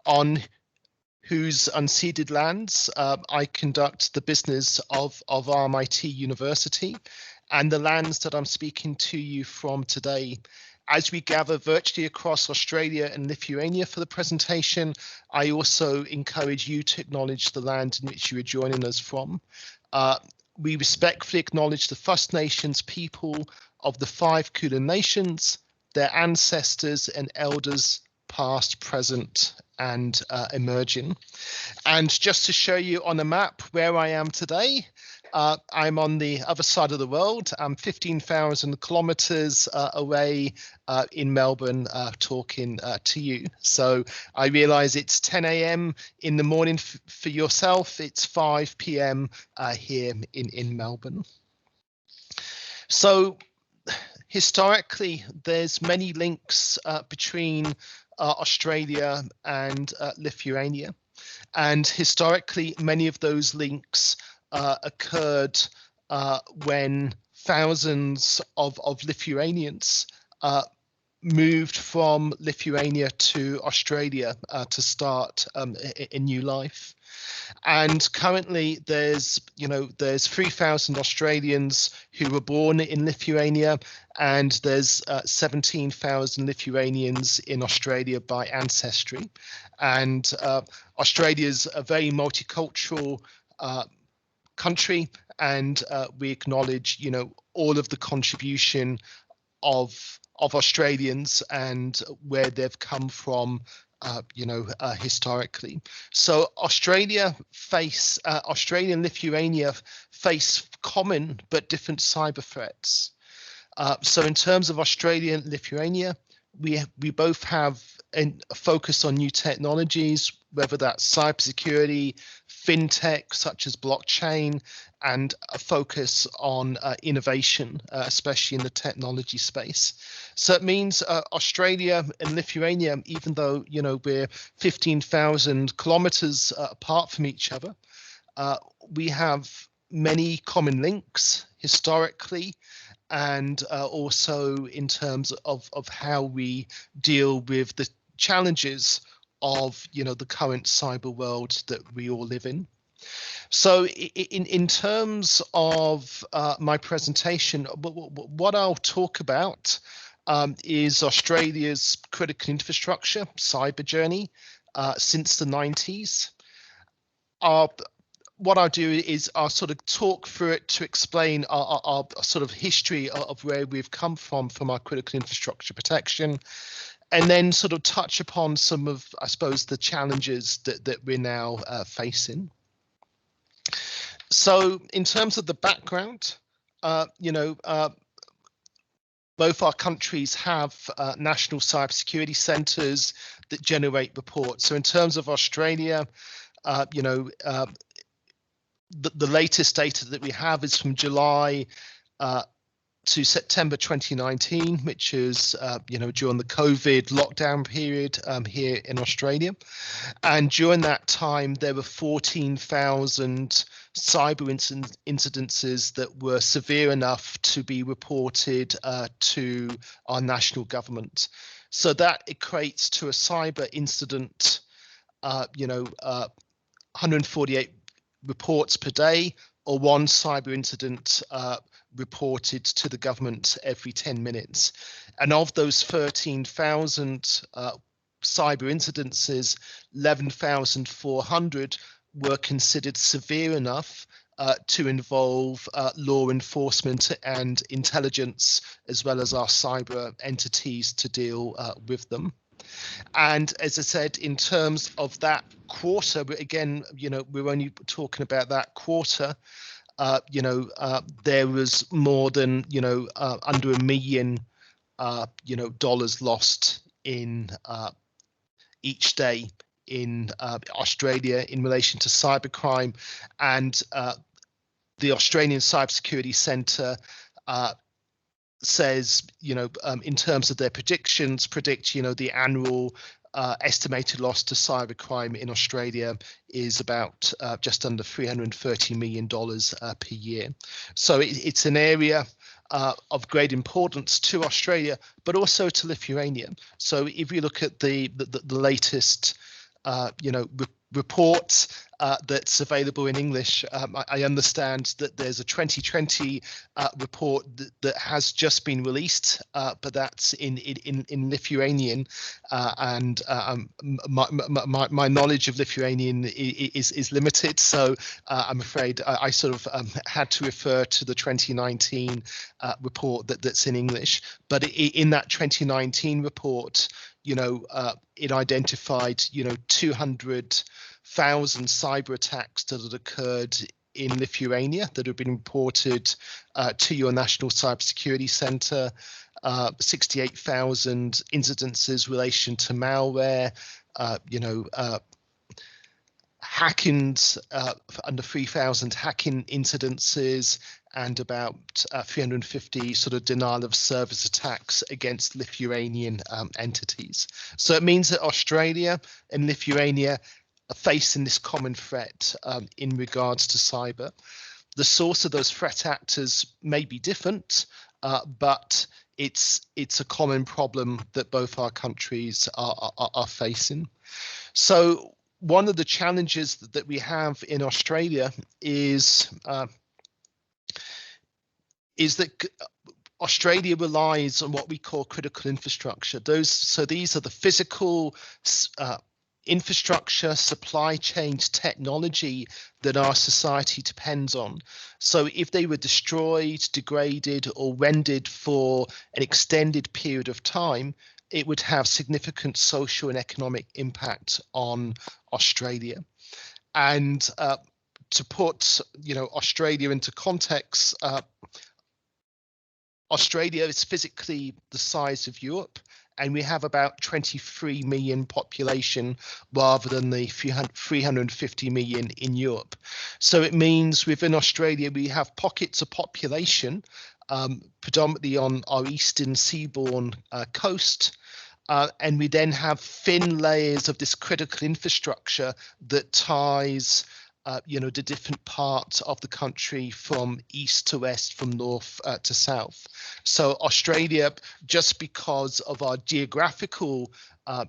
on whose unceded lands I conduct the business of RMIT University, and the lands that I'm speaking to you from today. As we gather virtually across Australia and Lithuania for the presentation, I also encourage you to acknowledge the land in which you are joining us from. We respectfully acknowledge the First Nations people of the 5 Kulin Nations, their ancestors and elders past, present, and emerging. And just to show you on a map where I am today, I'm on the other side of the world. I'm 15,000 kilometers away in Melbourne talking to you. So I realize it's 10 a.m. in the morning for yourself. It's 5 p.m. Here in Melbourne. So historically, there's many links between Australia and Lithuania. And historically, many of those links occurred when thousands of Lithuanians moved from Lithuania to Australia to start a new life. And currently there's 3,000 Australians who were born in Lithuania, and there's 17,000 Lithuanians in Australia by ancestry. And Australia's a very multicultural country, and we acknowledge, all of the contribution of Australians and where they've come from, historically. So Australia and Lithuania face common but different cyber threats. So in terms of Australia and Lithuania, we both have a focus on new technologies, whether that's cybersecurity, fintech such as blockchain, and a focus on innovation, especially in the technology space. So it means Australia and Lithuania, even though we're 15,000 kilometers apart from each other, we have many common links historically, and also in terms of how we deal with the challenges of the current cyber world that we all live in. So in terms of my presentation, what I'll talk about is Australia's critical infrastructure cyber journey since the 90s. What I'll do is I'll sort of talk through it to explain our sort of history of where we've come from our critical infrastructure protection, and then sort of touch upon some of, I suppose, the challenges that we're now facing. So in terms of the background, both our countries have national cybersecurity centres that generate reports. So in terms of Australia, the latest data that we have is from July to September 2019, which is during the COVID lockdown period here in Australia. And during that time, there were 14,000 cyber incidences that were severe enough to be reported to our national government. So that equates to a cyber incident, 148 reports per day, or one cyber incident reported to the government every 10 minutes. And of those 13,000 cyber incidences, 11,400 were considered severe enough to involve law enforcement and intelligence, as well as our cyber entities to deal with them. And as I said, in terms of that quarter, again, we're only talking about that quarter. There was more than under $1 million dollars lost in each day in Australia in relation to cybercrime, and the Australian Cybersecurity Centre says, in terms of their predictions, predict the annual estimated loss to cybercrime in Australia is about just under $330 million per year. So it's an area of great importance to Australia, but also to Lithuania. So if you look at the latest report that's available in English. I understand that there's a 2020 report that has just been released, but that's in Lithuanian, and my knowledge of Lithuanian is limited, so I'm afraid I sort of had to refer to the 2019 report that's in English. But in that 2019 report, it identified 200,000 cyber attacks that had occurred in Lithuania that have been reported to your National Cybersecurity Center, 68,000 incidences relation to malware, hackings, under 3,000 hacking incidences, and about 350 sort of denial of service attacks against Lithuanian entities. So it means that Australia and Lithuania are facing this common threat in regards to cyber. The source of those threat actors may be different, but it's a common problem that both our countries are facing. So one of the challenges that we have in Australia is that Australia relies on what we call critical infrastructure. These are the physical infrastructure, supply chains, technology that our society depends on. So if they were destroyed, degraded, or rendered for an extended period of time, it would have significant social and economic impact on Australia. And to put Australia into context, Australia is physically the size of Europe, and we have about 23 million population rather than the 350 million in Europe. So it means within Australia we have pockets of population, predominantly on our eastern seaboard coast, and we then have thin layers of this critical infrastructure that ties the different parts of the country from east to west, from north to south. So Australia, just because of our geographical, our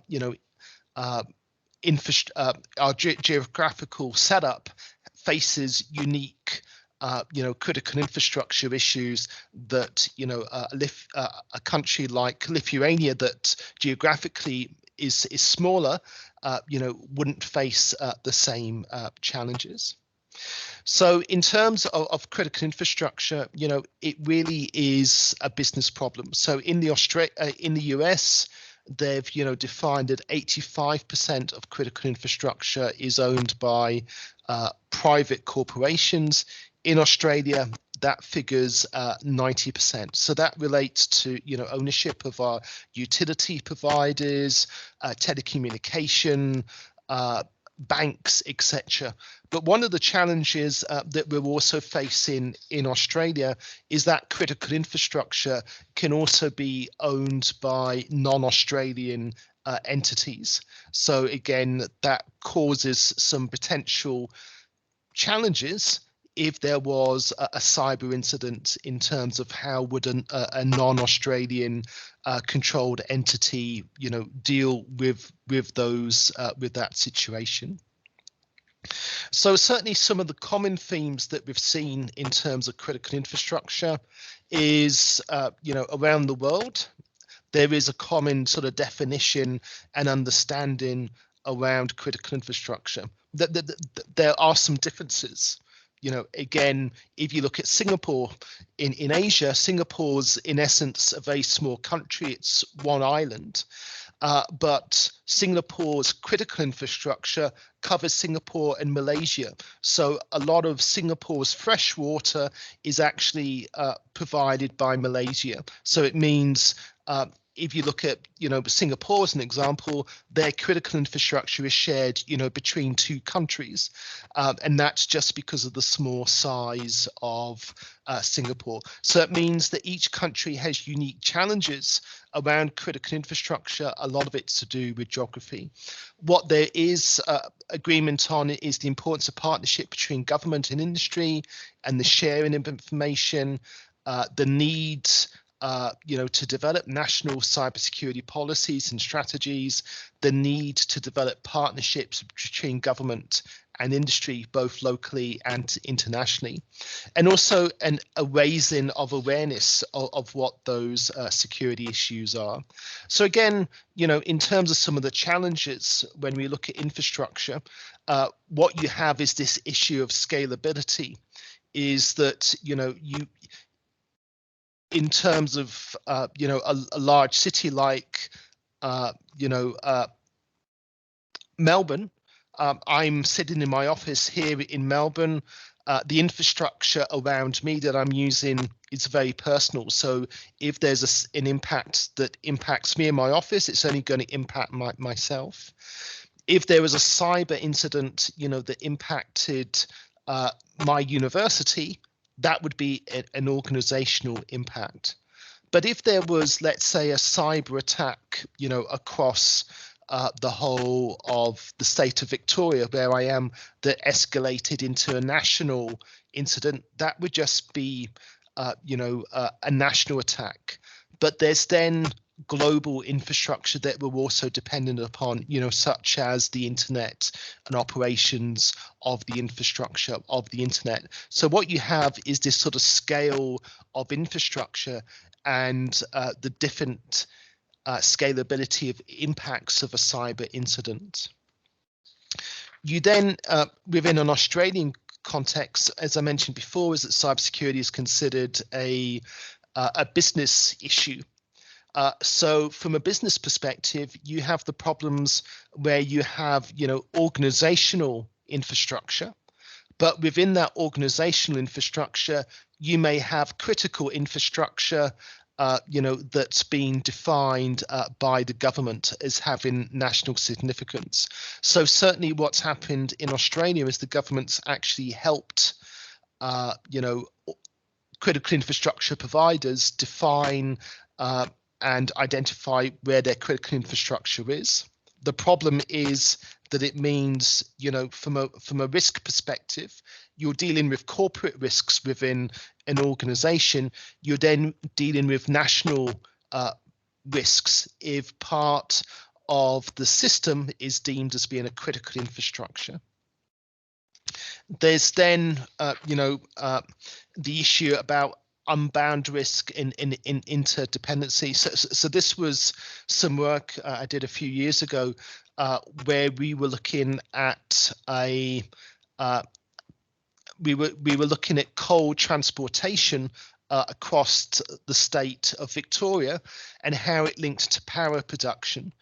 geographical setup, faces unique, critical infrastructure issues that a country like Lithuania, that geographically is smaller, wouldn't face the same challenges. So in terms of critical infrastructure, it really is a business problem. So in the US, they've defined that 85% of critical infrastructure is owned by private corporations. In Australia, that figures 90%. So that relates to ownership of our utility providers, telecommunication, banks, etc. But one of the challenges that we're also facing in Australia is that critical infrastructure can also be owned by non-Australian entities. So again, that causes some potential challenges if there was a cyber incident, in terms of how would a non-Australian controlled entity, deal with that situation. So certainly some of the common themes that we've seen in terms of critical infrastructure is, around the world, there is a common sort of definition and understanding around critical infrastructure. There are some differences. Again, if you look at Singapore in Asia, Singapore's in essence a very small country. It's one island, but Singapore's critical infrastructure covers Singapore and Malaysia. So a lot of Singapore's fresh water is actually provided by Malaysia. So it means if you look at, Singapore as an example, their critical infrastructure is shared, between two countries. And that's just because of the small size of Singapore. So it means that each country has unique challenges around critical infrastructure. A lot of it's to do with geography. What there is agreement on is the importance of partnership between government and industry, and the sharing of information, the need to develop national cybersecurity policies and strategies, the need to develop partnerships between government and industry, both locally and internationally, and also a raising of awareness of what those security issues are. So again, in terms of some of the challenges when we look at infrastructure, what you have is this issue of scalability, is that, in terms of, a large city like, Melbourne, I'm sitting in my office here in Melbourne. The infrastructure around me that I'm using is very personal. So if there's an impact that impacts me in my office, it's only going to impact myself. If there was a cyber incident, that impacted my university, that would be an organizational impact. But if there was, let's say, a cyber attack, across the whole of the state of Victoria, where I am, that escalated into a national incident, that would just be, a national attack. But there's then global infrastructure that we're also dependent upon, such as the internet and operations of the infrastructure of the internet. So what you have is this sort of scale of infrastructure and the different scalability of impacts of a cyber incident. You then, within an Australian context, as I mentioned before, is that cybersecurity is considered a business issue. So from a business perspective, you have the problems where you have, organizational infrastructure, but within that organizational infrastructure, you may have critical infrastructure, that's been defined by the government as having national significance. So certainly what's happened in Australia is the government's actually helped, critical infrastructure providers define and identify where their critical infrastructure is. The problem is that it means, from a risk perspective, you're dealing with corporate risks within an organization. You're then dealing with national risks if part of the system is deemed as being a critical infrastructure. There's then, the issue about unbound risk in interdependency. So this was some work I did a few years ago, where we were looking at we were looking at coal transportation across the state of Victoria and how it linked to power production.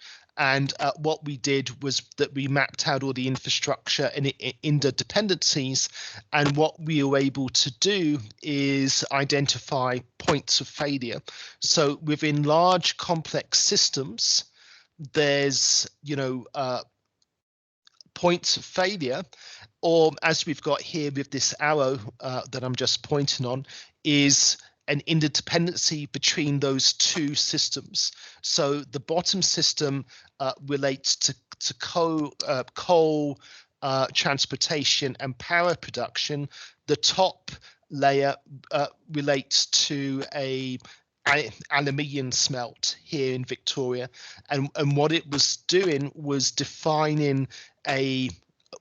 And what we did was that we mapped out all the infrastructure and interdependencies. And what we were able to do is identify points of failure. So within large complex systems, there's, points of failure, or as we've got here with this arrow that I'm just pointing on, is an interdependency between those two systems. So the bottom system relates to coal transportation and power production. The top layer relates to a aluminium smelt here in Victoria, and what it was doing was defining a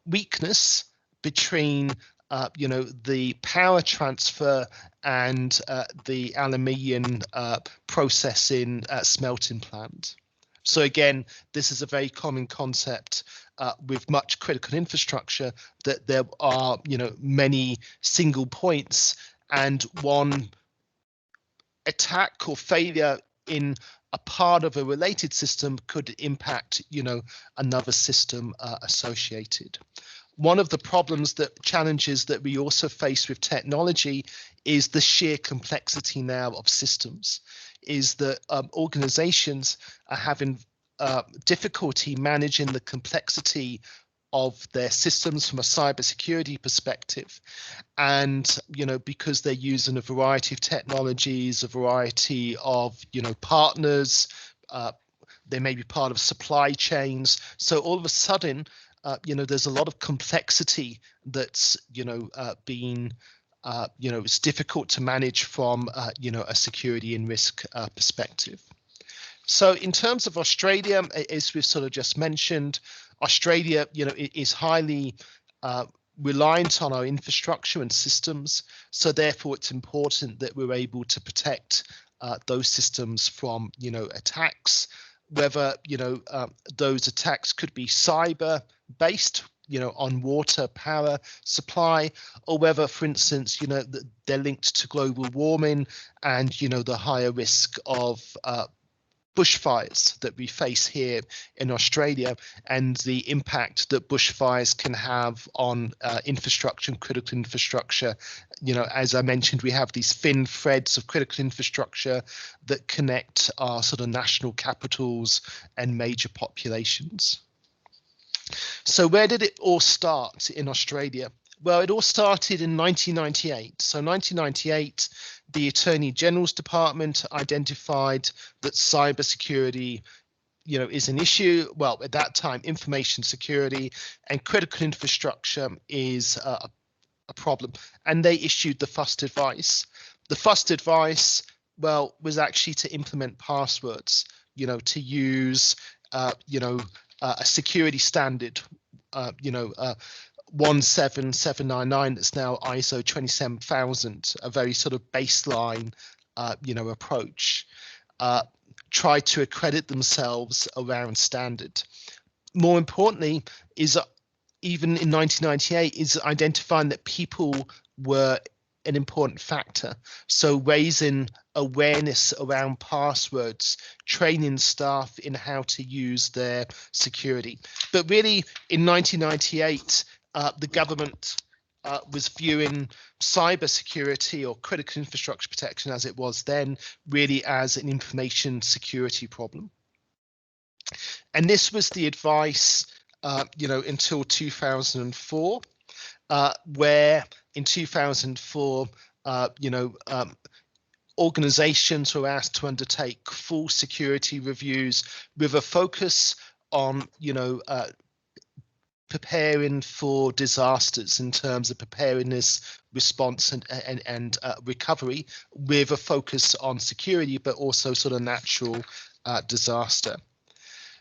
weakness between the power transfer and the aluminium processing smelting plant. So again, this is a very common concept with much critical infrastructure, that there are many single points, and one attack or failure in a part of a related system could impact another system associated. One of the challenges that we also face with technology is the sheer complexity now of systems, is that organizations are having difficulty managing the complexity of their systems from a cybersecurity perspective. And, because they're using a variety of technologies, a variety of, partners, they may be part of supply chains. So all of a sudden, there's a lot of complexity that's, being it's difficult to manage from a security and risk perspective. So in terms of Australia, as we've sort of just mentioned, Australia, is highly reliant on our infrastructure and systems. So therefore, it's important that we're able to protect those systems from, attacks, whether, those attacks could be cyber based, on water, power, supply, or whether, for instance, they're linked to global warming and, the higher risk of bushfires that we face here in Australia and the impact that bushfires can have on infrastructure and critical infrastructure. As I mentioned, we have these thin threads of critical infrastructure that connect our sort of national capitals and major populations. So where did it all start in Australia? Well, it all started in 1998. So 1998, the Attorney General's Department identified that cybersecurity, is an issue. Well, at that time, information security and critical infrastructure is a problem. And they issued the FUST advice. The FUST advice, well, was actually to implement passwords, to use, a security standard, 17799 that's now ISO 27000, a very sort of baseline, approach, try to accredit themselves around standard. More importantly, is even in 1998 is identifying that people were an important factor. So raising awareness around passwords, training staff in how to use their security. But really, in 1998, the government was viewing cybersecurity or critical infrastructure protection as it was then, really as an information security problem. And this was the advice, until 2004, where in 2004, organizations were asked to undertake full security reviews with a focus on, preparing for disasters in terms of preparedness, response, and recovery, with a focus on security, but also sort of natural disaster.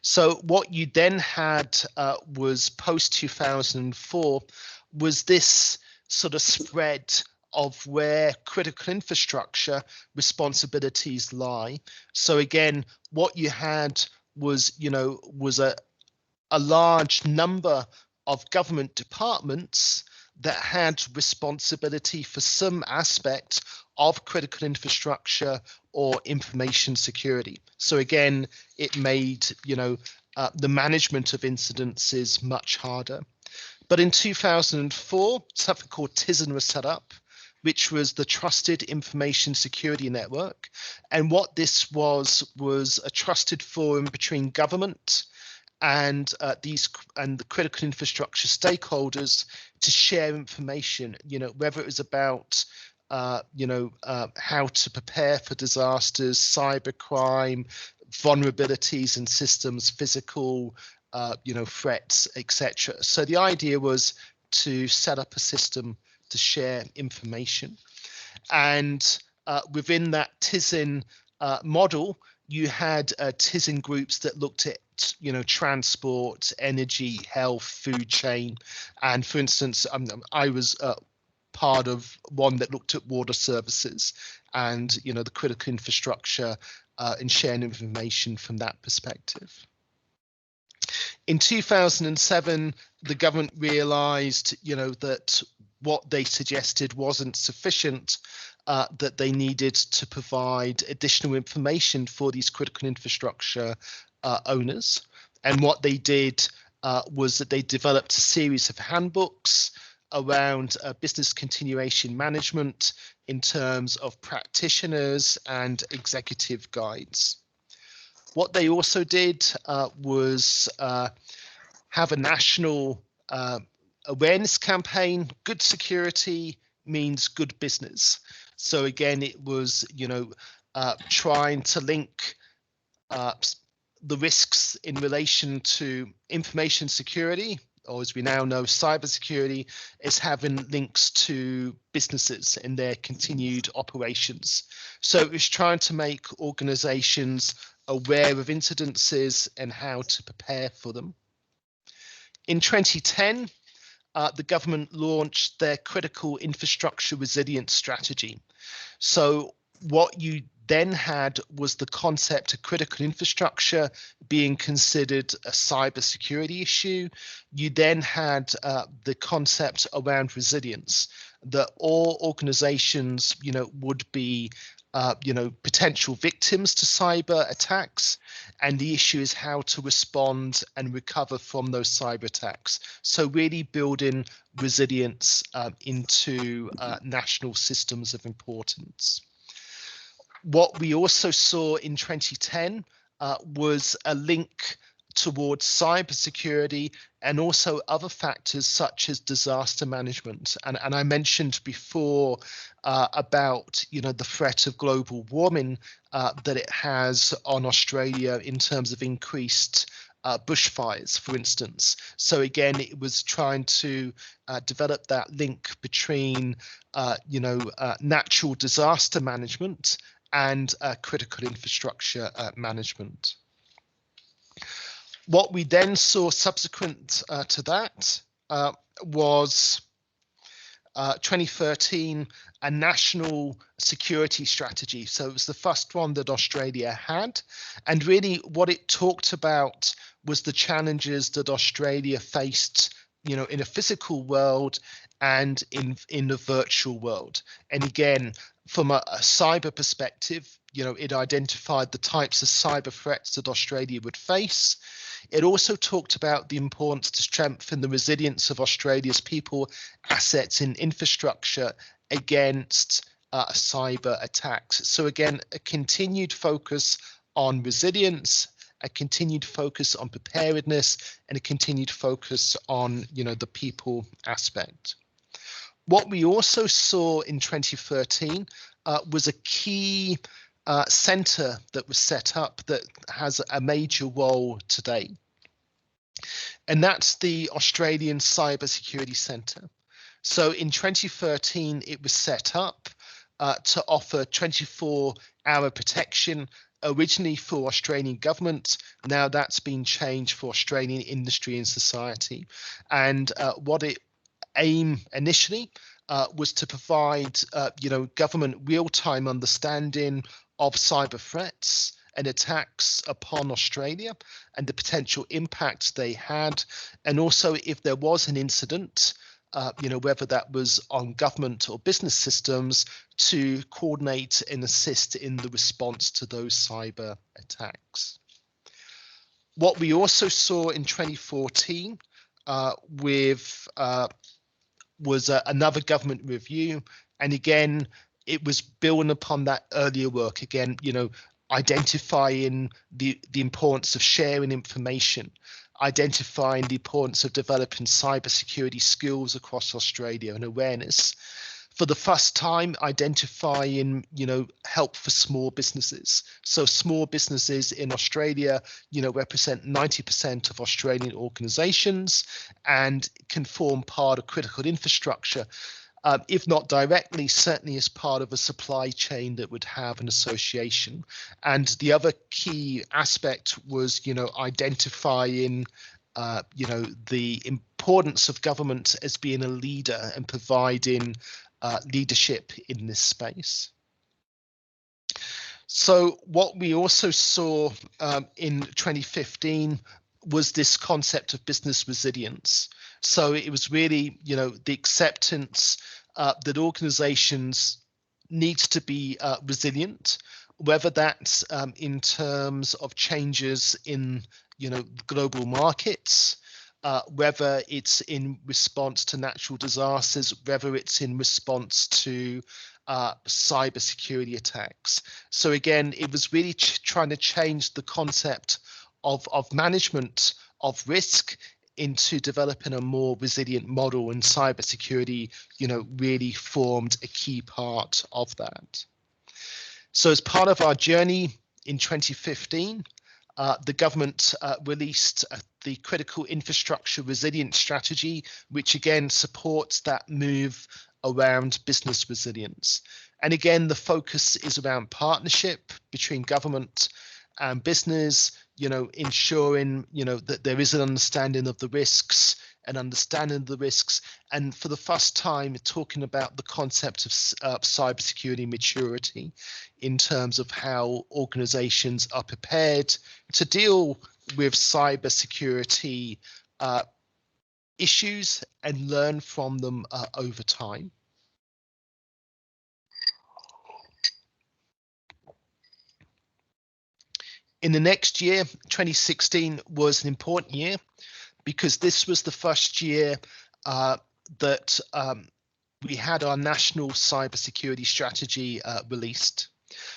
So what you then had was post 2004 was this sort of spread of where critical infrastructure responsibilities lie. So again, what you had was, was a large number of government departments that had responsibility for some aspect of critical infrastructure or information security. So again, it made, the management of incidences much harder. But in 2004, something called Tizen was set up, which was the Trusted Information Security Network. And what this was a trusted forum between government and the critical infrastructure stakeholders to share information, whether it was about how to prepare for disasters, cybercrime, vulnerabilities in systems, physical threats, etc. So the idea was to set up a system to share information, and within that Tizen model, you had Tizen groups that looked at transport, energy, health, food chain, and for instance, I was part of one that looked at water services and the critical infrastructure and sharing information from that perspective. In 2007, the government realized, that what they suggested wasn't sufficient, that they needed to provide additional information for these critical infrastructure owners. And what they did was that they developed a series of handbooks around business continuation management in terms of practitioners and executive guides. What they also did was have a national awareness campaign. Good security means good business. So again, it was, trying to link the risks in relation to information security or as we now know, cybersecurity is having links to businesses in their continued operations. So it was trying to make organizations aware of incidences and how to prepare for them. In 2010, the government launched their critical infrastructure resilience strategy. So what you then had was the concept of critical infrastructure being considered a cybersecurity issue. You then had the concept around resilience, that all organizations, would be potential victims to cyber attacks, and the issue is how to respond and recover from those cyber attacks. So really building resilience into national systems of importance. What we also saw in 2010 was a link towards cybersecurity and also other factors such as disaster management. And I mentioned before about the threat of global warming that it has on Australia in terms of increased bushfires, for instance. So again, it was trying to develop that link between natural disaster management and critical infrastructure management. What we then saw subsequent to that was 2013, a national security strategy. So it was the first one that Australia had. And really what it talked about was the challenges that Australia faced, in a physical world and in the virtual world. And again, from a cyber perspective, it identified the types of cyber threats that Australia would face. It also talked about the importance to strengthen the resilience of Australia's people, assets, and infrastructure against cyber attacks. So again, a continued focus on resilience, a continued focus on preparedness, and a continued focus on the people aspect. What we also saw in 2013 was a key center that was set up that has a major role today. And that's the Australian Cybersecurity Centre. So in 2013, it was set up to offer 24-hour protection, originally for Australian government. Now that's been changed for Australian industry and society. And what it aimed initially was to provide government real-time understanding of cyber threats and attacks upon Australia and the potential impact they had, and also if there was an incident, whether that was on government or business systems, to coordinate and assist in the response to those cyber attacks. What we also saw in 2014 was another government review, and again, it was building upon that earlier work. Again, identifying the importance of sharing information, identifying the importance of developing cybersecurity skills across Australia and awareness. For the first time, identifying, help for small businesses. So small businesses in Australia, represent 90% of Australian organizations and can form part of critical infrastructure. If not directly, certainly as part of a supply chain that would have an association. And the other key aspect was, identifying, the importance of government as being a leader and providing leadership in this space. So what we also saw in 2015 was this concept of business resilience. So it was really, the acceptance that organizations need to be resilient, whether that's in terms of changes in, global markets, whether it's in response to natural disasters, whether it's in response to cybersecurity attacks. So again, it was really trying to change the concept of management of risk into developing a more resilient model, and cybersecurity, really formed a key part of that. So as part of our journey in 2015, the government released the Critical Infrastructure Resilience Strategy, which again supports that move around business resilience. And again, the focus is around partnership between government and business, ensuring, that there is an understanding of the risks, and for the first time talking about the concept of cybersecurity maturity in terms of how organizations are prepared to deal with cybersecurity issues and learn from them over time. In the next year, 2016 was an important year because this was the first year that we had our national cybersecurity strategy released.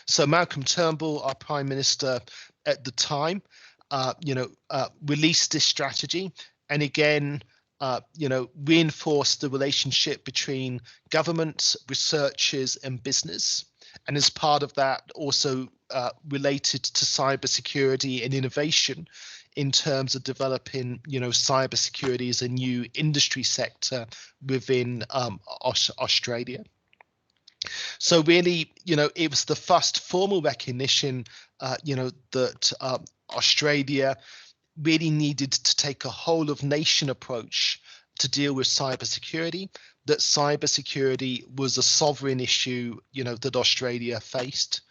So Malcolm Turnbull, our Prime Minister at the time, released this strategy, and again, reinforced the relationship between government, researchers, and business. And as part of that, also related to cybersecurity and innovation in terms of developing, cybersecurity as a new industry sector within Australia. So really, it was the first formal recognition, that Australia really needed to take a whole of nation approach to deal with cybersecurity, that cybersecurity was a sovereign issue, that Australia faced.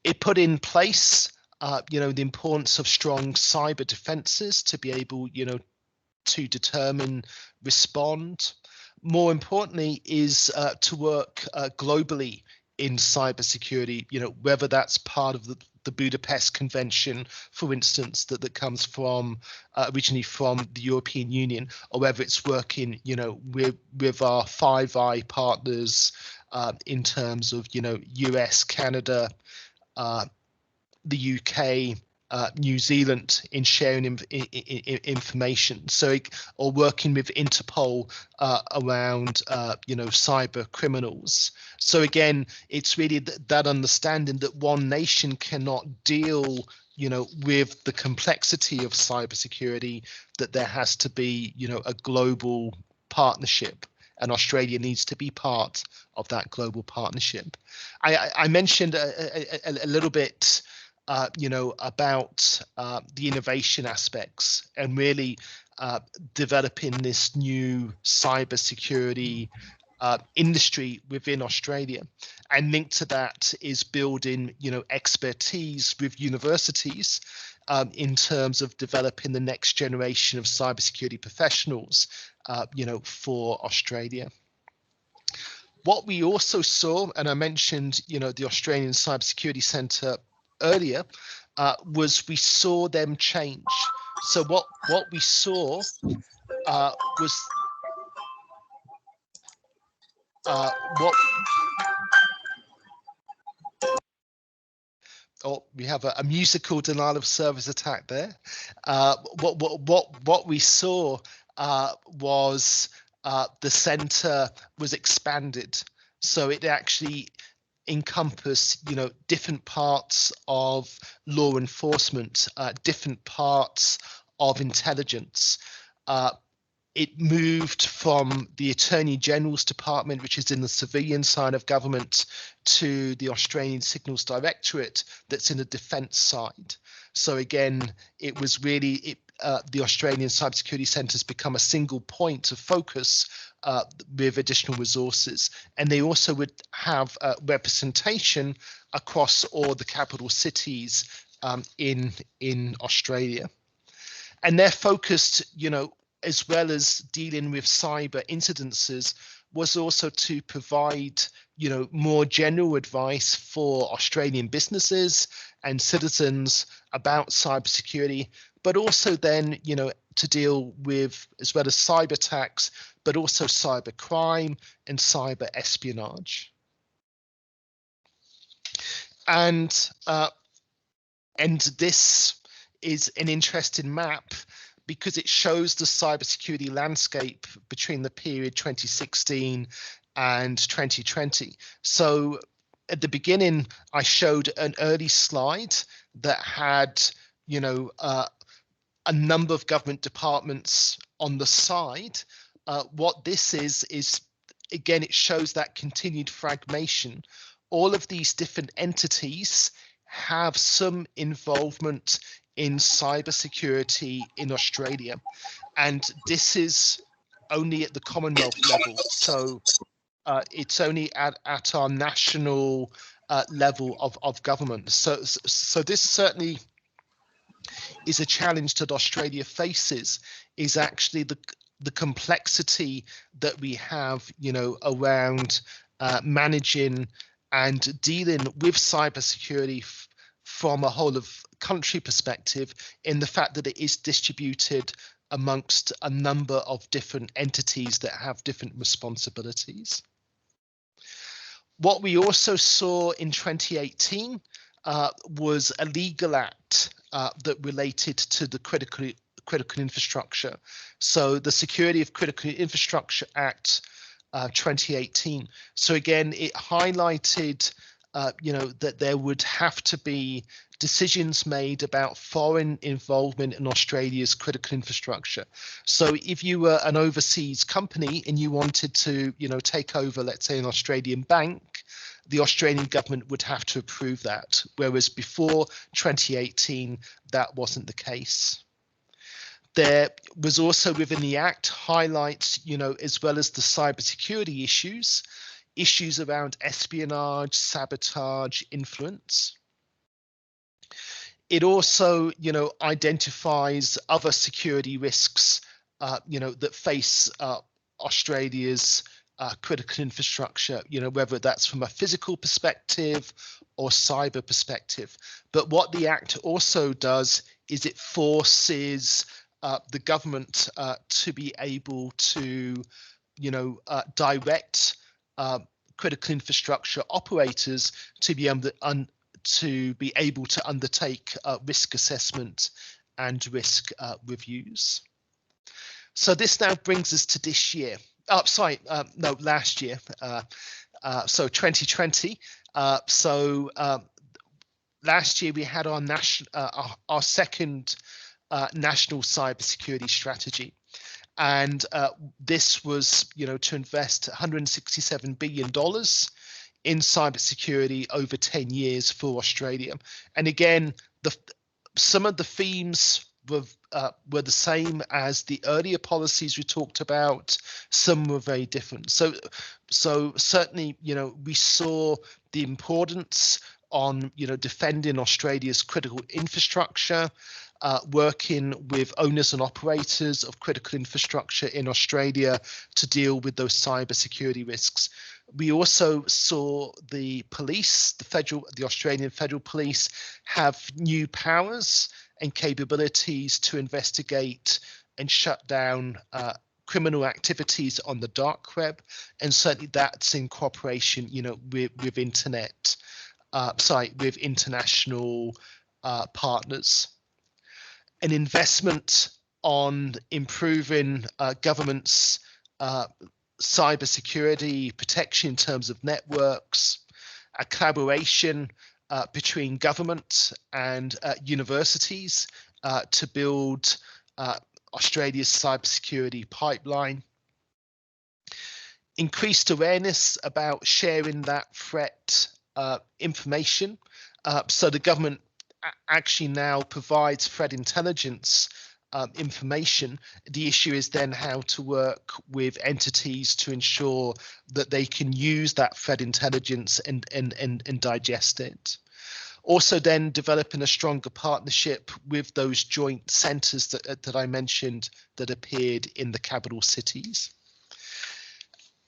It put in place, the importance of strong cyber defenses to be able, to determine, respond. More importantly is to work globally in cybersecurity, whether that's part of the Budapest Convention, for instance, that comes from originally from the European Union, or whether it's working, with our Five Eye partners in terms of, US, Canada, the UK, New Zealand in sharing information. So, or working with Interpol around, cyber criminals. So again, it's really that understanding that one nation cannot deal, with the complexity of cybersecurity, that there has to be, a global partnership. And Australia needs to be part of that global partnership. I mentioned a little bit, about the innovation aspects and really developing this new cybersecurity industry within Australia. And linked to that is building, expertise with universities in terms of developing the next generation of cybersecurity professionals, for Australia. What we also saw, and I mentioned, the Australian Cybersecurity Centre earlier, was we saw them change. So what we saw was we have a musical denial of service attack there. What we saw was the centre was expanded, so it actually encompass, different parts of law enforcement, different parts of intelligence. It moved from the Attorney General's Department, which is in the civilian side of government, to the Australian Signals Directorate, that's in the defence side. So again, it was really the Australian Cybersecurity Centre has become a single point of focus with additional resources, and they also would have representation across all the capital cities in Australia, and they're focused, as well as dealing with cyber incidences, was also to provide, more general advice for Australian businesses and citizens about cybersecurity, but also then, to deal with, as well as cyber attacks, but also cyber crime and cyber espionage. And this is an interesting map because it shows the cybersecurity landscape between the period 2016 and 2020. So at the beginning, I showed an early slide that had a number of government departments on the side. What this is again, it shows that continued fragmentation. All of these different entities have some involvement in cybersecurity in Australia, and this is only at the Commonwealth level. So it's only at our national level of government. So this certainly is a challenge that Australia faces, is actually the complexity that we have, around managing and dealing with cybersecurity from a whole of country perspective, in the fact that it is distributed amongst a number of different entities that have different responsibilities. What we also saw in 2018 was a legal act that related to the critical infrastructure. So the Security of Critical Infrastructure Act 2018. So again, it highlighted that there would have to be decisions made about foreign involvement in Australia's critical infrastructure. So if you were an overseas company and you wanted to, take over, let's say, an Australian bank, the Australian government would have to approve that, whereas before 2018, that wasn't the case. There was also within the Act highlights, as well as the cybersecurity issues around espionage, sabotage, influence. It also, identifies other security risks, that face Australia's critical infrastructure, whether that's from a physical perspective or cyber perspective. But what the Act also does is it forces the government to be able to, direct critical infrastructure operators to be able to undertake risk assessment and risk reviews. So this now brings us to this year. Last year. So 2020. Last year we had our second national cybersecurity strategy, and this was, to invest $167 billion in cybersecurity over 10 years for Australia. And again, some of the themes were the same as the earlier policies we talked about. Some were very different. So certainly, we saw the importance on, defending Australia's critical infrastructure, working with owners and operators of critical infrastructure in Australia to deal with those cybersecurity risks. We also saw the police, the Australian Federal Police, have new powers and capabilities to investigate and shut down criminal activities on the dark web, and certainly that's in cooperation, with with international partners. An investment on improving government's cybersecurity protection in terms of networks, a collaboration between government and universities to build Australia's cybersecurity pipeline, increased awareness about sharing that threat information. So the government actually now provides threat intelligence information. The issue is then how to work with entities to ensure that they can use that threat intelligence and digest it. Also then developing a stronger partnership with those joint centres that I mentioned that appeared in the capital cities.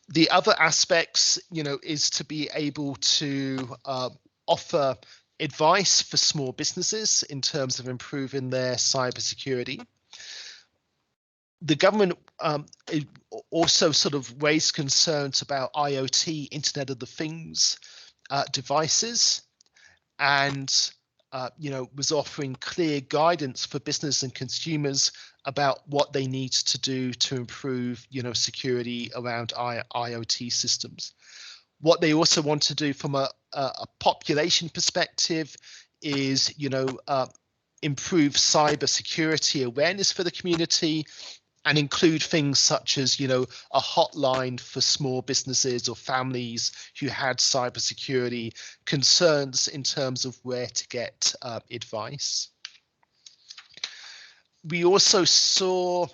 The other aspects, is to be able to offer advice for small businesses in terms of improving their cybersecurity. The government also sort of raised concerns about IoT, Internet of the Things devices, and was offering clear guidance for business and consumers about what they need to do to improve, security around IoT systems. What they also want to do from a population perspective is, improve cybersecurity awareness for the community, and include things such as, a hotline for small businesses or families who had cybersecurity concerns in terms of where to get advice. We also saw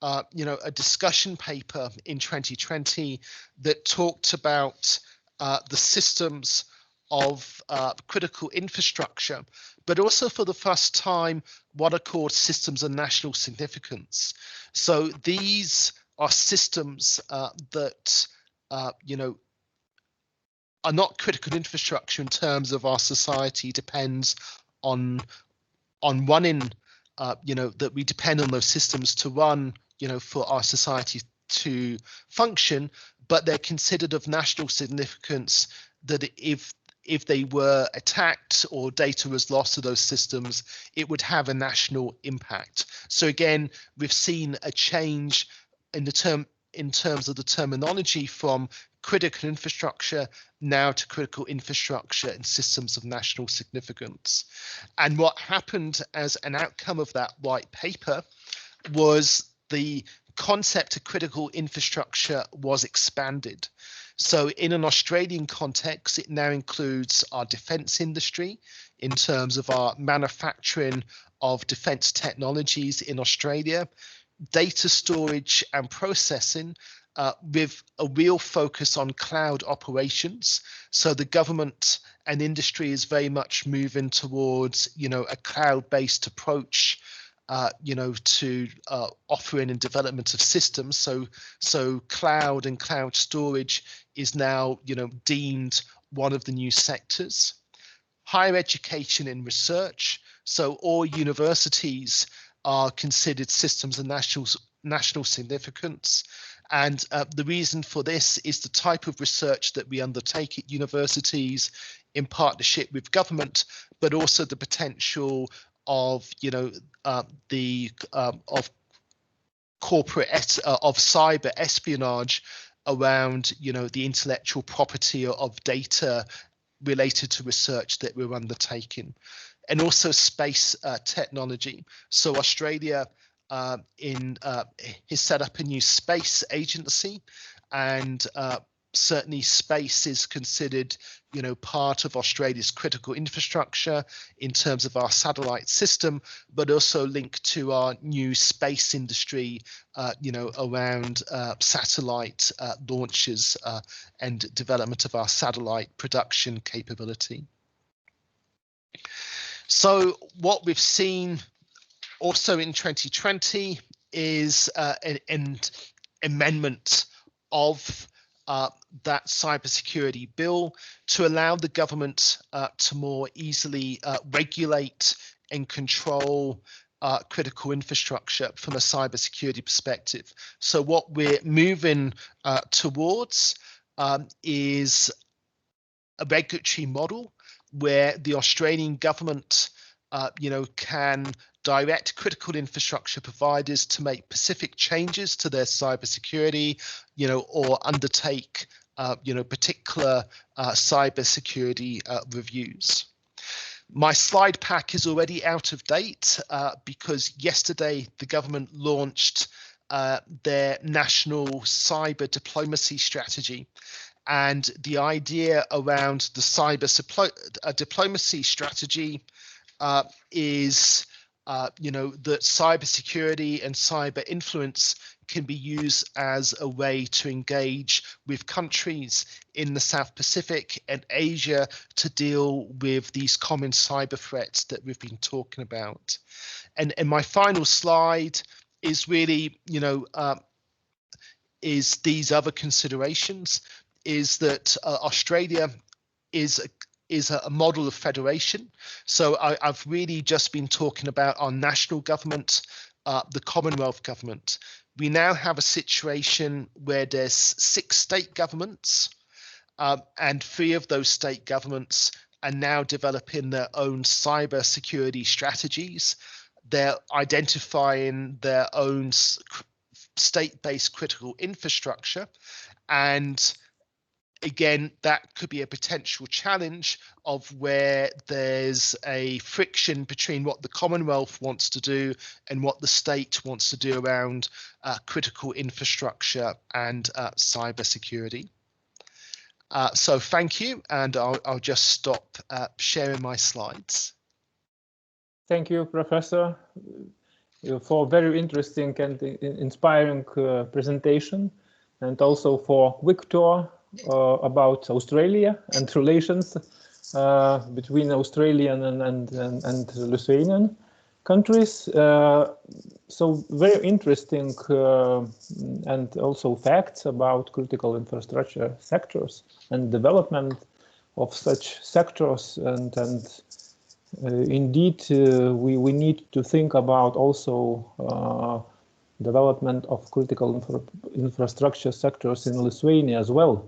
a discussion paper in 2020 that talked about the systems of critical infrastructure, but also for the first time what are called systems of national significance. So these are systems that are not critical infrastructure in terms of our society depends on running, that we depend on those systems to run, for our society to function, but they're considered of national significance, that if they were attacked or data was lost to those systems, it would have a national impact. So again, we've seen a change in terms of the terminology from critical infrastructure now to critical infrastructure and systems of national significance. And what happened as an outcome of that white paper was the concept of critical infrastructure was expanded. So in an Australian context, it now includes our defence industry in terms of our manufacturing of defence technologies in Australia, data storage and processing, with a real focus on cloud operations. So the government and industry is very much moving towards, a cloud-based approach, to offering and development of systems. So cloud and cloud storage is now, deemed one of the new sectors. Higher education and research. So all universities are considered systems of national significance. And the reason for this is the type of research that we undertake at universities in partnership with government, but also the potential of, of corporate of cyber espionage around, the intellectual property of data related to research that we're undertaking, and also space technology. So Australia has set up a new space agency, and certainly space is considered, part of Australia's critical infrastructure in terms of our satellite system, but also linked to our new space industry, around satellite launches and development of our satellite production capability. So what we've seen also in 2020 is an amendment of that cybersecurity bill to allow the government to more easily regulate and control critical infrastructure from a cybersecurity perspective. So what we're moving towards is a regulatory model where the Australian government can direct critical infrastructure providers to make specific changes to their cybersecurity, or undertake, particular cybersecurity reviews. My slide pack is already out of date because yesterday the government launched their national cyber diplomacy strategy. And the idea around the cyber diplomacy strategy is, that cybersecurity and cyber influence can be used as a way to engage with countries in the South Pacific and Asia to deal with these common cyber threats that we've been talking about. And my final slide is really, is these other considerations, is that Australia is a model of federation. So I've really just been talking about our national government, the Commonwealth government. We now have a situation where there's 6 state governments, and 3 of those state governments are now developing their own cyber security strategies. They're identifying their own state-based critical infrastructure, and again, that could be a potential challenge of where there's a friction between what the Commonwealth wants to do and what the state wants to do around critical infrastructure and cybersecurity. So thank you, and I'll just stop sharing my slides. Thank you, Professor, for a very interesting and inspiring presentation, and also for Victor about Australia and relations between Australian and Lithuanian countries. So very interesting and also facts about critical infrastructure sectors and development of such sectors, and indeed we need to think about also development of critical infrastructure sectors in Lithuania as well.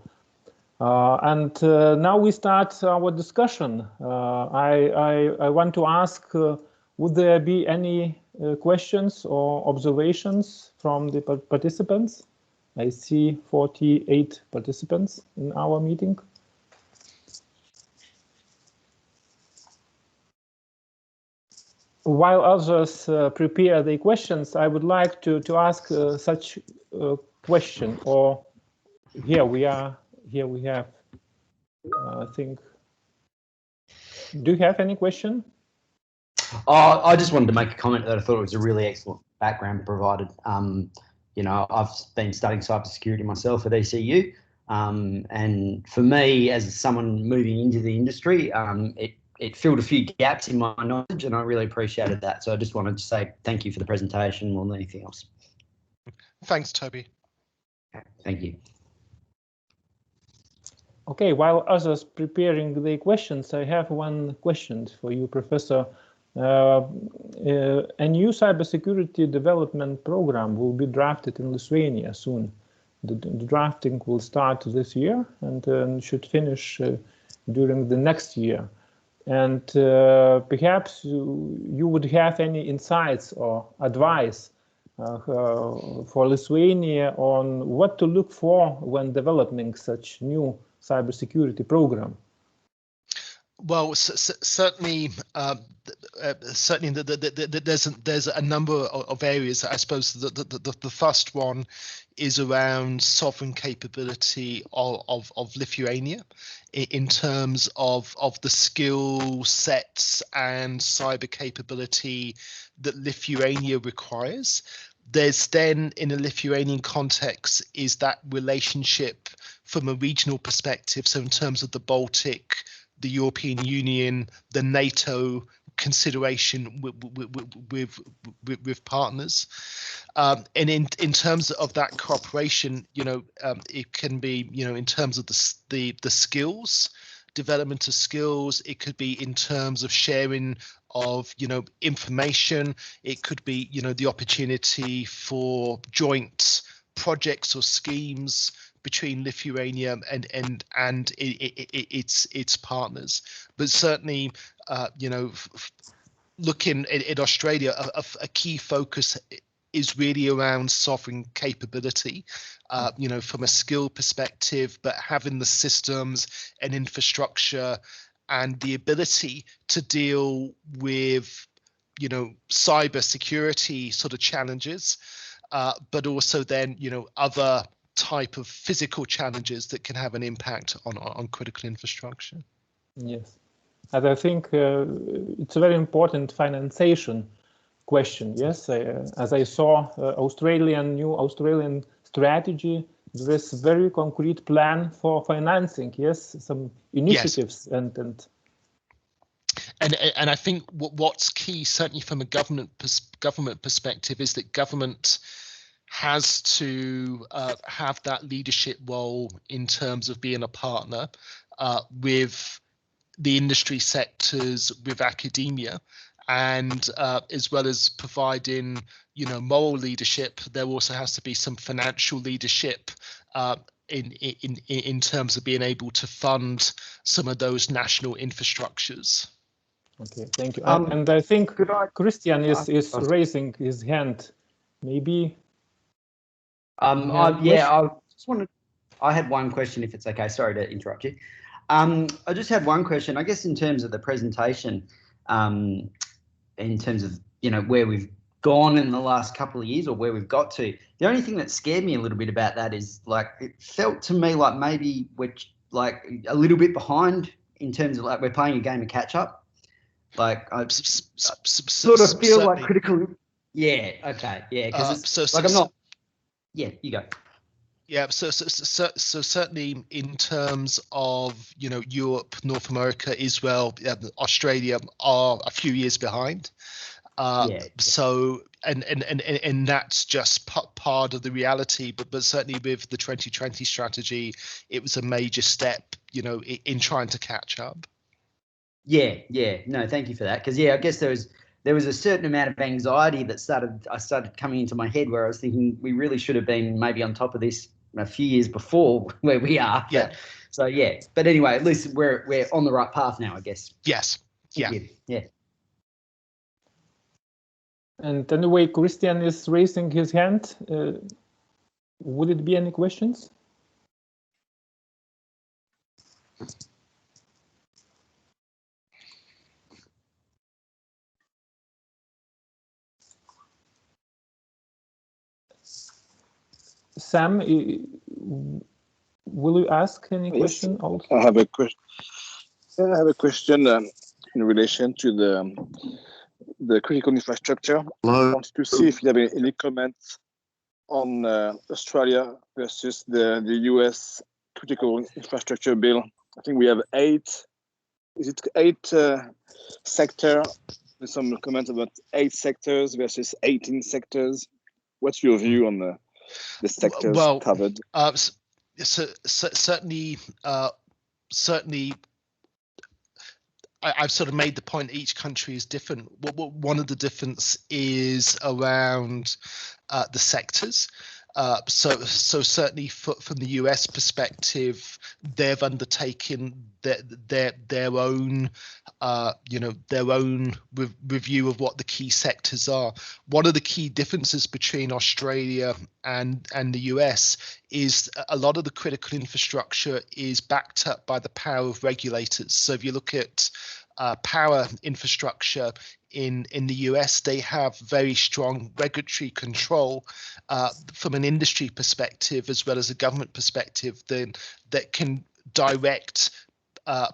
And now we start our discussion. I want to ask, would there be any questions or observations from the participants? I see 48 participants in our meeting. While others prepare the questions, I would like to ask such a question. Or here we are. Here we have. I think. Do you have any question? I just wanted to make a comment that I thought it was a really excellent background provided. You know, I've been studying cybersecurity myself at ECU, and for me, as someone moving into the industry, it filled a few gaps in my knowledge, and I really appreciated that. So I just wanted to say thank you for the presentation more than anything else. Thanks, Toby. Thank you. Okay, while others preparing the questions, I have one question for you, Professor. A new cybersecurity development program will be drafted in Lithuania soon. The drafting will start this year and should finish during the next year. And perhaps you would have any insights or advice for Lithuania on what to look for when developing such new cybersecurity program. Well, certainly, there's a number of areas. I suppose the first one is around sovereign capability of Lithuania in terms of the skill sets and cyber capability that Lithuania requires. There's then, in a Lithuanian context, is that relationship from a regional perspective. So in terms of the Baltic, the European Union, the NATO consideration with partners, and in terms of that cooperation, you know, it can be, you know, in terms of the skills, development of skills. It could be in terms of sharing of, you know, information. It could be, you know, the opportunity for joint projects or schemes between Lithuania and its partners. But certainly, you know, looking at Australia, a key focus is really around sovereign capability, you know, from a skill perspective, but having the systems and infrastructure and the ability to deal with, you know, cyber security sort of challenges, but also then, you know, other type of physical challenges that can have an impact on critical infrastructure. Yes, and I think it's a very important financiation question. Yes, as I saw, new Australian strategy, there is a very concrete plan for financing. Yes, some initiatives. Yes. And I think what's key, certainly from a government perspective, is that government has to have that leadership role in terms of being a partner with the industry sectors, with academia, and as well as providing, you know, moral leadership, there also has to be some financial leadership in terms of being able to fund some of those national infrastructures. Okay, thank you. And I think Christian is raising his hand. Maybe. I just wanted. I had one question, if it's okay. Sorry to interrupt you. I just had one question. I guess in terms of the presentation, in terms of where we've gone in the last couple of years or where we've got to, the only thing that scared me a little bit about that is like it felt to me like maybe we're like a little bit behind in terms of like we're playing a game of catch up. Like I sort of feel like critical. Yeah. Okay. Yeah. Because I'm not. Yeah. You go. Yeah, so certainly in terms of Europe, North America, Israel, Australia are a few years behind. So and that's just part of the reality, but certainly with the 2020 strategy, it was a major step, in trying to catch up. Yeah. No, thank you for that. Because I guess there was a certain amount of anxiety that started coming into my head where I was thinking we really should have been maybe on top of this a few years before where we are. Yeah. But anyway, at least we're on the right path now, I guess. Yes. Yeah. Yeah. And anyway, Christian is raising his hand. Would it be any questions? Sam, will you ask any question also? I have a question. I have a question in relation to the critical infrastructure. I wanted to see if you have any comments on Australia versus the US critical infrastructure bill. I think we have 8 sector? There's some comments about 8 sectors versus 18 sectors. What's your view on the sectors covered? Certainly, I've sort of made the point each country is different. One of the difference is around the sectors. So certainly from the US perspective, they've undertaken their own review of what the key sectors are. One of the key differences between Australia and the US is a lot of the critical infrastructure is backed up by the power of regulators. So if you look at power infrastructure in the US, they have very strong regulatory control from an industry perspective as well as a government perspective that can direct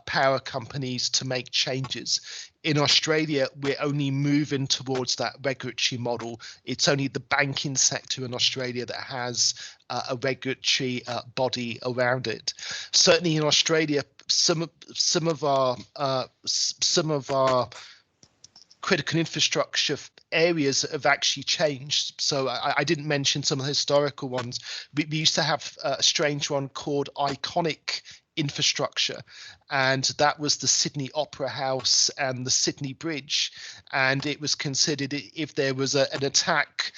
power companies to make changes. In Australia, we're only moving towards that regulatory model. It's only the banking sector in Australia that has a regulatory body around it. Certainly in Australia, some of our critical infrastructure areas have actually changed. So I didn't mention some of the historical ones. We used to have a strange one called iconic infrastructure, and that was the Sydney Opera House and the Sydney Bridge, and it was considered if there was an attack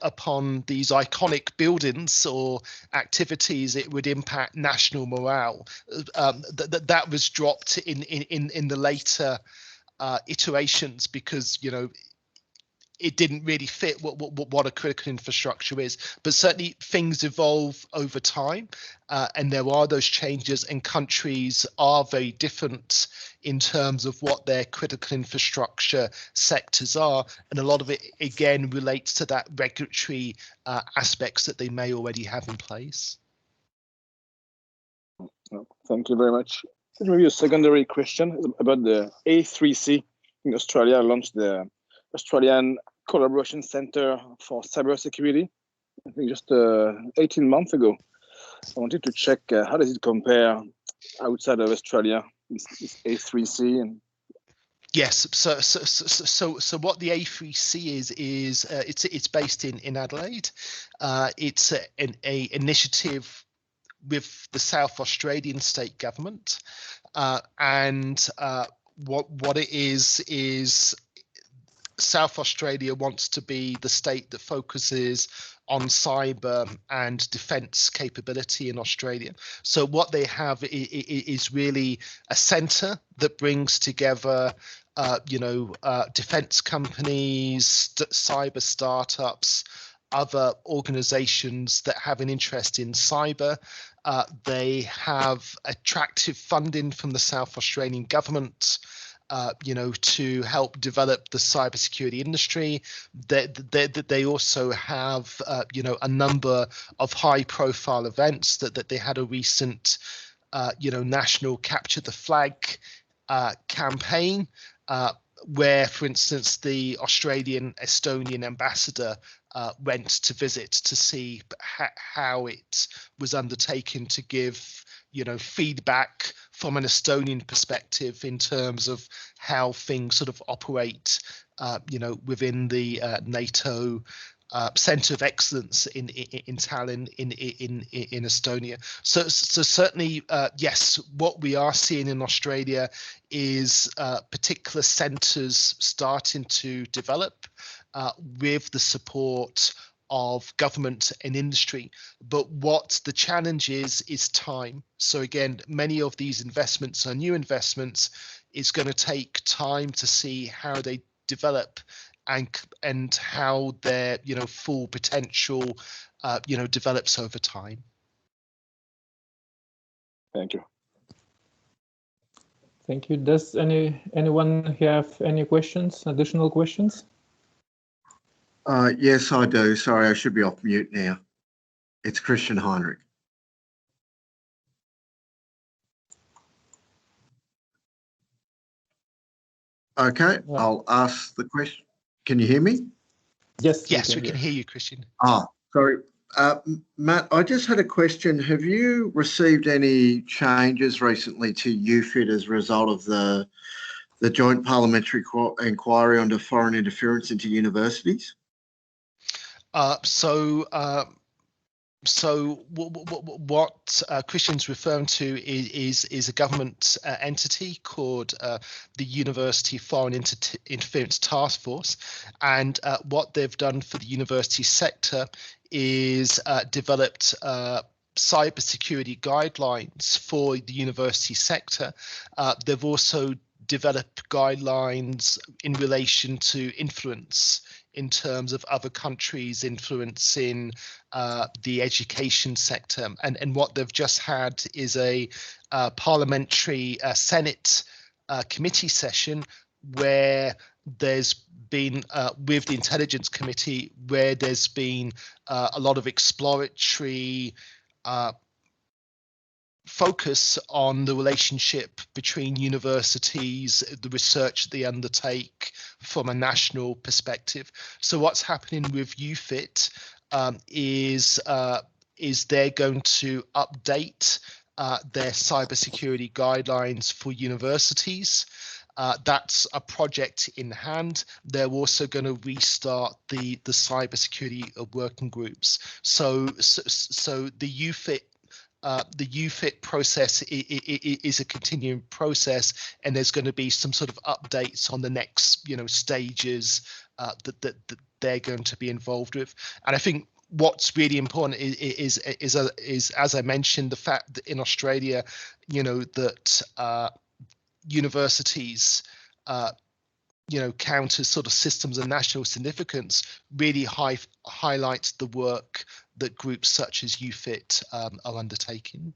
upon these iconic buildings or activities, it would impact national morale. That was dropped in the later iterations because it didn't really fit what a critical infrastructure is. But certainly things evolve over time, and there are those changes, and countries are very different in terms of what their critical infrastructure sectors are, and a lot of it again relates to that regulatory aspects that they may already have in place. Thank you very much. Maybe a secondary question about the A3C. In Australia launched the Australian Collaboration Center for Cybersecurity, I think just 18 months ago. I wanted to check how does it compare outside of Australia, this A3C? And yes, so what the A3C is it's based in Adelaide. It's an initiative with the South Australian state government, and what it is South Australia wants to be the state that focuses on cyber and defence capability in Australia. So what they have is really a centre that brings together defence companies, cyber startups, other organizations that have an interest in cyber. They have attractive funding from the South Australian government, to help develop the cybersecurity industry. They also have, a number of high-profile events that they had a recent, national capture the flag campaign, where, for instance, the Australian Estonian ambassador went to visit to see how it was undertaken, to give feedback from an Estonian perspective in terms of how things sort of operate within the NATO Centre of Excellence in Tallinn in Estonia. So certainly, yes, what we are seeing in Australia is particular centres starting to develop with the support of government and industry. But what the challenge is time. So again, many of these investments are new investments. It's going to take time to see how they develop and how their full potential develops over time. Thank you. Thank you. Does anyone have any questions, additional questions? Yes, I do. Sorry, I should be off mute now. It's Christian Heinrich. Okay, I'll ask the question. Can you hear me? Yes. Yes, we can hear you, Christian. Sorry. Matt, I just had a question. Have you received any changes recently to UFIT as a result of the joint parliamentary inquiry into foreign interference into universities? So what Christian's referring to is a government entity called the University Foreign Interference Task Force, and what they've done for the university sector is developed cybersecurity guidelines for the university sector. They've also developed guidelines in relation to influence, in terms of other countries influencing the education sector. And what they've just had is a parliamentary Senate committee session where there's been, with the Intelligence Committee, where there's been a lot of exploratory focus on the relationship between universities, the research they undertake from a national perspective. So what's happening with UFIT is they're going to update their cybersecurity guidelines for universities. That's a project in hand. They're also going to restart the cybersecurity working groups. So the UFIT process is a continuing process, and there's going to be some sort of updates on the next stages that they're going to be involved with. And I think what's really important is as I mentioned, the fact that in Australia, that universities count as sort of systems of national significance really highlights the work that groups such as UFIT are undertaking.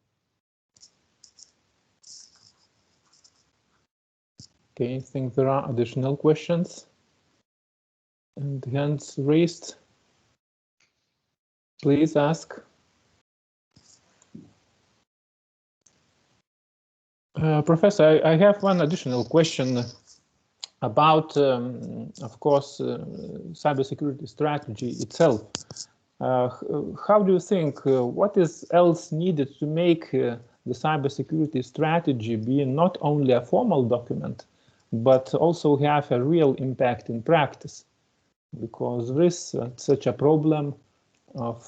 Okay, I think there are additional questions and hands raised. Please ask. Professor, I have one additional question about, of course, cybersecurity strategy itself. How do you think, what is else needed to make the cybersecurity strategy be not only a formal document, but also have a real impact in practice? Because there is such a problem of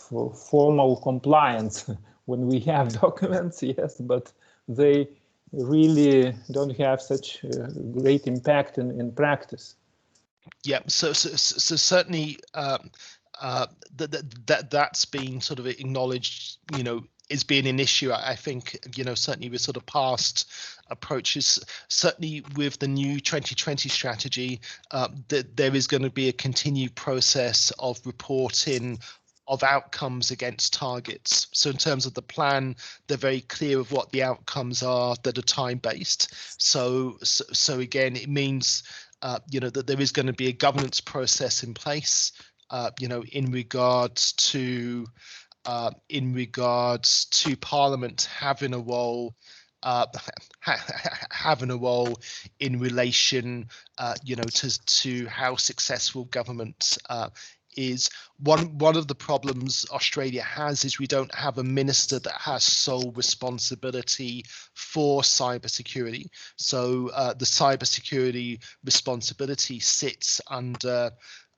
formal compliance when we have documents, yes, but they really don't have such great impact in practice. Yeah, so certainly that's been sort of acknowledged, is being an issue. I think, certainly with sort of past approaches, certainly with the new 2020 strategy, that there is going to be a continued process of reporting of outcomes against targets. So in terms of the plan, they're very clear of what the outcomes are that are time-based. So again, it means that there is going to be a governance process in place, in regards to Parliament having a role. Having a role in relation, to how successful government is. One of the problems Australia has is we don't have a minister that has sole responsibility for cybersecurity. So the cybersecurity responsibility sits under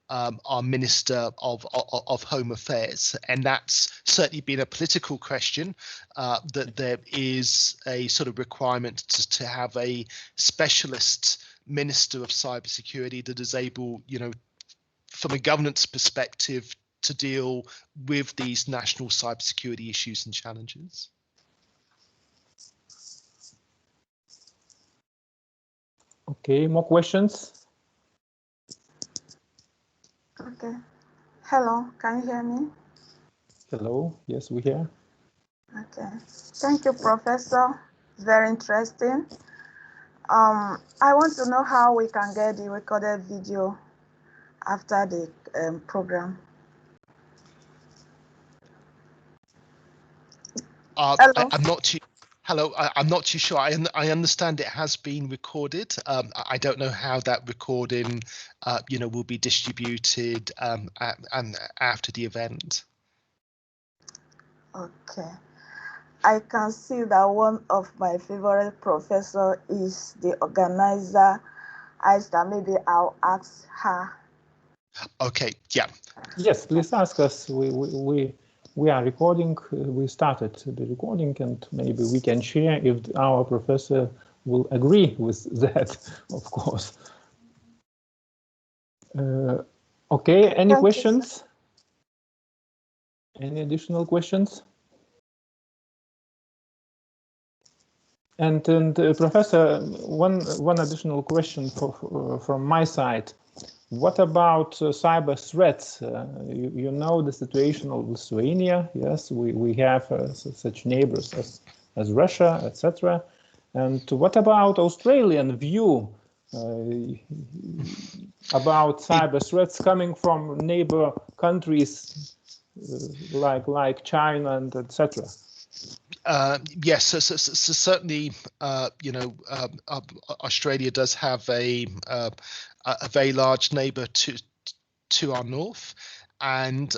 our Minister of Home Affairs, and that's certainly been a political question, that there is a sort of requirement to have a specialist Minister of Cybersecurity that is able, from a governance perspective, to deal with these national cybersecurity issues and challenges. Okay, more questions? Okay. Hello, can you hear me? Hello, yes, we hear. Okay. Thank you, Professor. Very interesting. I want to know how we can get the recorded video after the program. I'm not too. Hello, I'm not too sure. I understand it has been recorded. I don't know how that recording, will be distributed after the event. Okay. I can see that one of my favorite professor is the organizer. Maybe I'll ask her. Okay. Yeah. Yes, please ask us. We are recording. We started the recording, and maybe we can share if our professor will agree with that, of course. Okay, any Thank questions? Any additional questions? And Professor, one additional question from my side. What about cyber threats? You know the situation of Lithuania. Yes, we have such neighbors as Russia, etc. And what about Australian view about cyber threats coming from neighbor countries like China and etc.? Yes, so certainly, Australia does have a very large neighbour to our north, and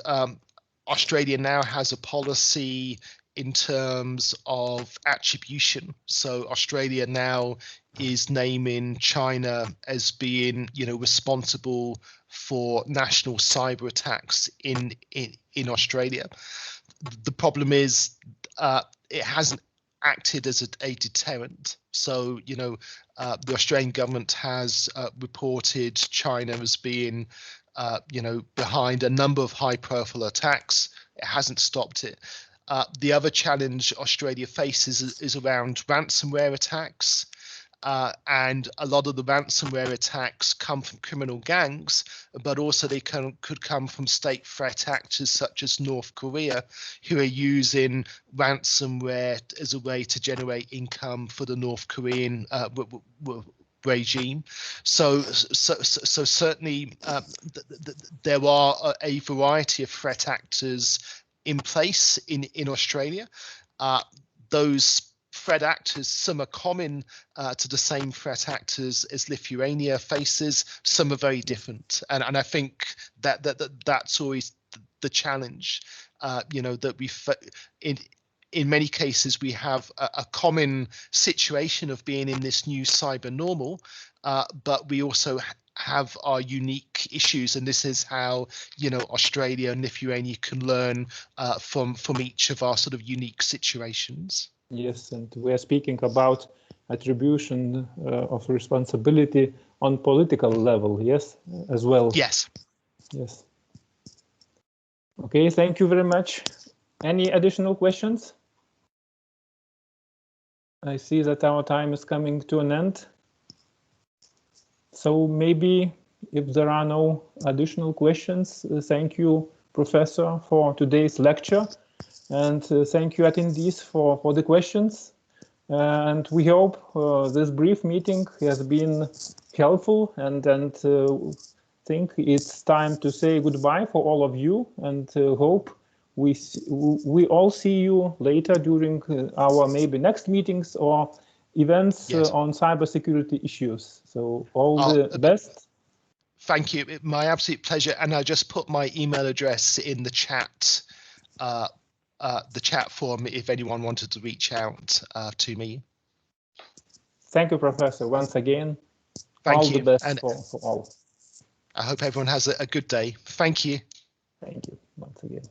Australia now has a policy in terms of attribution. So Australia now is naming China as being, responsible for national cyber attacks in Australia. The problem is it hasn't acted as a deterrent. So, the Australian government has reported China as being, behind a number of high-profile attacks. It hasn't stopped it. The other challenge Australia faces is around ransomware attacks. And a lot of the ransomware attacks come from criminal gangs, but also they could come from state threat actors such as North Korea, who are using ransomware as a way to generate income for the North Korean regime. So certainly there are a variety of threat actors in place in Australia. Those threat actors, some are common to the same threat actors as Lithuania faces, some are very different, and I think that's always the challenge, that we in many cases we have a common situation of being in this new cyber normal, but we also have our unique issues, and this is how Australia and Lithuania can learn from each of our sort of unique situations. Yes, and we are speaking about attribution of responsibility on political level, yes, as well. Yes. Yes. Okay, thank you very much. Any additional questions? I see that our time is coming to an end. So maybe if there are no additional questions, thank you, Professor, for today's lecture. And thank you, attendees, for the questions. And we hope this brief meeting has been helpful, and think it's time to say goodbye for all of you, and hope we all see you later during our maybe next meetings or events on cybersecurity issues. So all the best. Thank you. My absolute pleasure. And I just put my email address in the chat forum if anyone wanted to reach out to me. Thank you, Professor. Once again, Thank all you. the best And for all. I hope everyone has a good day. Thank you. Thank you once again.